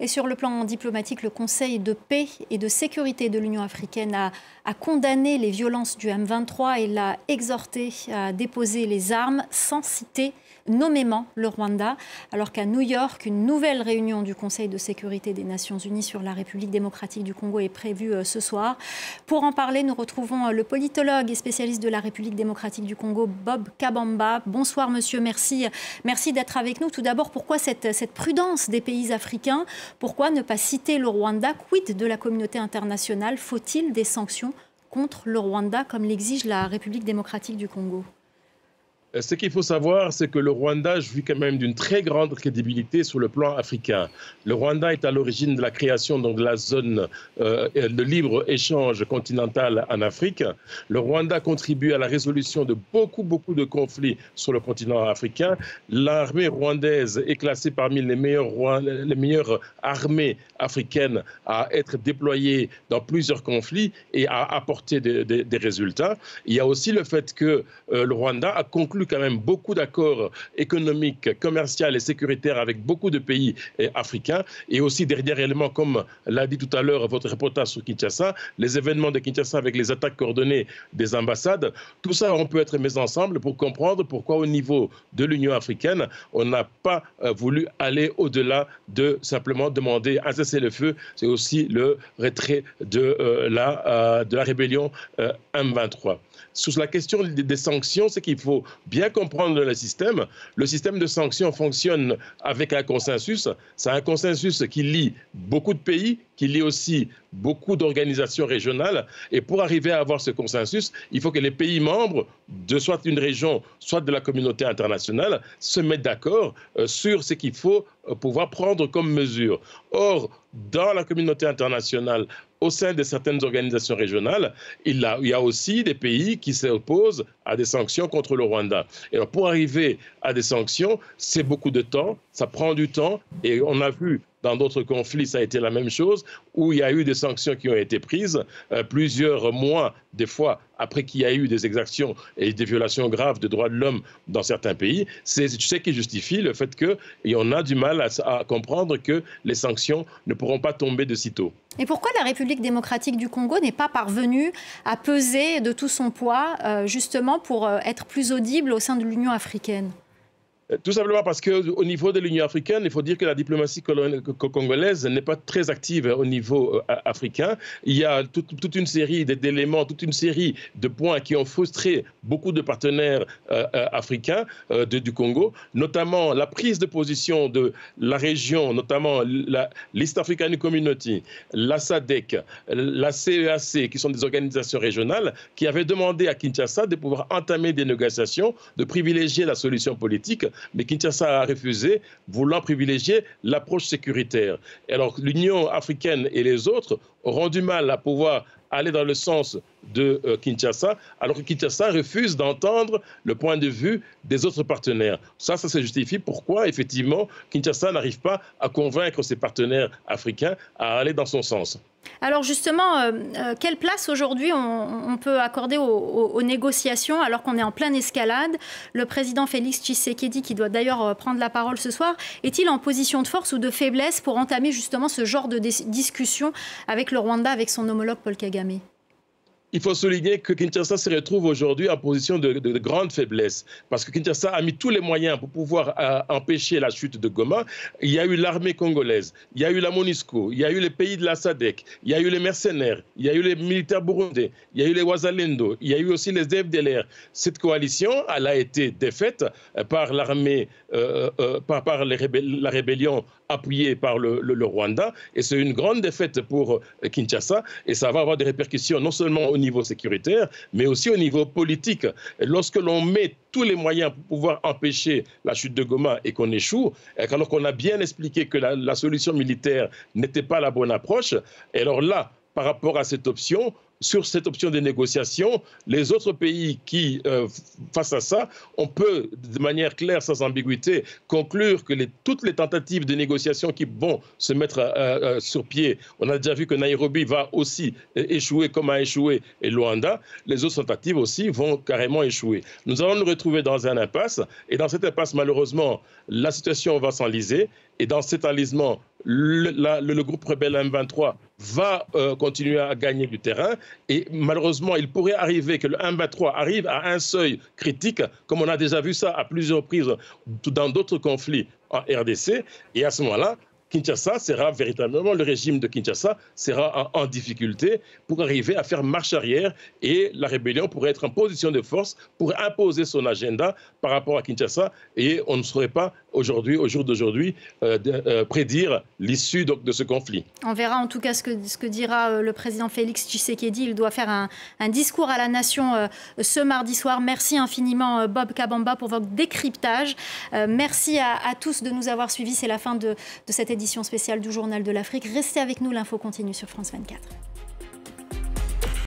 Et sur le plan diplomatique, le Conseil de paix et de sécurité de l'Union africaine a condamné les violences du M23 et l'a exhorté à déposer les armes sans citer nommément le Rwanda, alors qu'à New York, une nouvelle réunion du Conseil de sécurité des Nations Unies sur la République démocratique du Congo est prévue ce soir. Pour en parler, nous retrouvons le politologue et spécialiste de la République démocratique du Congo, Bob Kabamba. Bonsoir monsieur, merci d'être avec nous. Tout d'abord, pourquoi cette prudence des pays africains? Pourquoi ne pas citer le Rwanda? Quid de la communauté internationale? Faut-il des sanctions contre le Rwanda comme l'exige la République démocratique du Congo? Ce qu'il faut savoir, c'est que le Rwanda jouit quand même d'une très grande crédibilité sur le plan africain. Le Rwanda est à l'origine de la création donc, de la zone de libre-échange continentale en Afrique. Le Rwanda contribue à la résolution de beaucoup de conflits sur le continent africain. L'armée rwandaise est classée parmi les meilleures armées africaines à être déployées dans plusieurs conflits et à apporter des résultats. Il y a aussi le fait que le Rwanda a conclu quand même beaucoup d'accords économiques, commerciaux et sécuritaires avec beaucoup de pays africains. Et aussi, dernier élément, comme l'a dit tout à l'heure votre reportage sur Kinshasa, les événements de Kinshasa avec les attaques coordonnées des ambassades. Tout ça, on peut être mis ensemble pour comprendre pourquoi au niveau de l'Union africaine, on n'a pas voulu aller au-delà de simplement demander un cessez-le-feu. C'est aussi le retrait de la rébellion M23. Sur la question des sanctions, c'est qu'il faut bien comprendre le système. Le système de sanctions fonctionne avec un consensus. C'est un consensus qui lie beaucoup de pays, qui lie aussi beaucoup d'organisations régionales. Et pour arriver à avoir ce consensus, il faut que les pays membres de soit une région, soit de la communauté internationale se mettent d'accord sur ce qu'il faut pouvoir prendre comme mesure. Or, dans la communauté internationale, au sein de certaines organisations régionales, il y a aussi des pays qui s'opposent à des sanctions contre le Rwanda. Et alors, pour arriver à des sanctions, c'est beaucoup de temps, ça prend du temps, et on a vu dans d'autres conflits, ça a été la même chose, où il y a eu des sanctions qui ont été prises plusieurs mois, des fois, après qu'il y a eu des exactions et des violations graves de droits de l'homme dans certains pays. C'est ce qui justifie le fait qu'on a du mal à comprendre que les sanctions ne pourront pas tomber de sitôt. Et pourquoi la République démocratique du Congo n'est pas parvenue à peser de tout son poids, justement pour être plus audible au sein de l'Union africaine ? Tout simplement parce qu'au niveau de l'Union africaine, il faut dire que la diplomatie congolaise n'est pas très active au niveau africain. Il y a toute une série d'éléments, toute une série de points qui ont frustré beaucoup de partenaires africains du Congo, notamment la prise de position de la région, notamment l'East African Community, la SADC, la CEAC, qui sont des organisations régionales, qui avaient demandé à Kinshasa de pouvoir entamer des négociations, de privilégier la solution politique. Mais Kinshasa a refusé, voulant privilégier l'approche sécuritaire. Et alors l'Union africaine et les autres auront du mal à pouvoir aller dans le sens de Kinshasa, alors que Kinshasa refuse d'entendre le point de vue des autres partenaires. Ça se justifie pourquoi, effectivement, Kinshasa n'arrive pas à convaincre ses partenaires africains à aller dans son sens. Alors justement, quelle place aujourd'hui on peut accorder aux négociations alors qu'on est en pleine escalade? Le président Félix Tshisekedi, qui doit d'ailleurs prendre la parole ce soir, est-il en position de force ou de faiblesse pour entamer justement ce genre de discussion avec le Rwanda, avec son homologue Paul Kagame? Il faut souligner que Kinshasa se retrouve aujourd'hui en position de grande faiblesse, parce que Kinshasa a mis tous les moyens pour pouvoir empêcher la chute de Goma. Il y a eu l'armée congolaise, il y a eu la MONUSCO, il y a eu les pays de la SADC, il y a eu les mercenaires, il y a eu les militaires burundais, il y a eu les Wazalendo, il y a eu aussi les FDLR. Cette coalition, elle a été défaite par l'armée, par la rébellion appuyée par le Rwanda, et c'est une grande défaite pour Kinshasa, et ça va avoir des répercussions non seulement au niveau sécuritaire, mais aussi au niveau politique. Et lorsque l'on met tous les moyens pour pouvoir empêcher la chute de Goma et qu'on échoue, alors qu'on a bien expliqué que la solution militaire n'était pas la bonne approche, et alors là, par rapport à cette option, sur cette option de négociation, les autres pays qui, face à ça, on peut, de manière claire, sans ambiguïté, conclure que toutes les tentatives de négociation qui vont se mettre sur pied, on a déjà vu que Nairobi va aussi échouer comme a échoué et Luanda, les autres tentatives aussi vont carrément échouer. Nous allons nous retrouver dans un impasse, et dans cette impasse, malheureusement, la situation va s'enliser, et dans cet enlisement, le groupe rebelle M23 va continuer à gagner du terrain et malheureusement, il pourrait arriver que le M23 arrive à un seuil critique, comme on a déjà vu ça à plusieurs reprises dans d'autres conflits en RDC, et à ce moment-là, Kinshasa sera véritablement, le régime de Kinshasa sera en difficulté pour arriver à faire marche arrière et la rébellion pourrait être en position de force pour imposer son agenda par rapport à Kinshasa et on ne saurait pas aujourd'hui, au jour d'aujourd'hui, prédire l'issue de ce conflit. On verra en tout cas ce que dira le président Félix Tshisekedi. Il doit faire un discours à la nation ce mardi soir. Merci infiniment Bob Kabamba pour votre décryptage. Merci à tous de nous avoir suivis. C'est la fin de cette édition spéciale du Journal de l'Afrique. Restez avec nous, l'info continue sur France 24.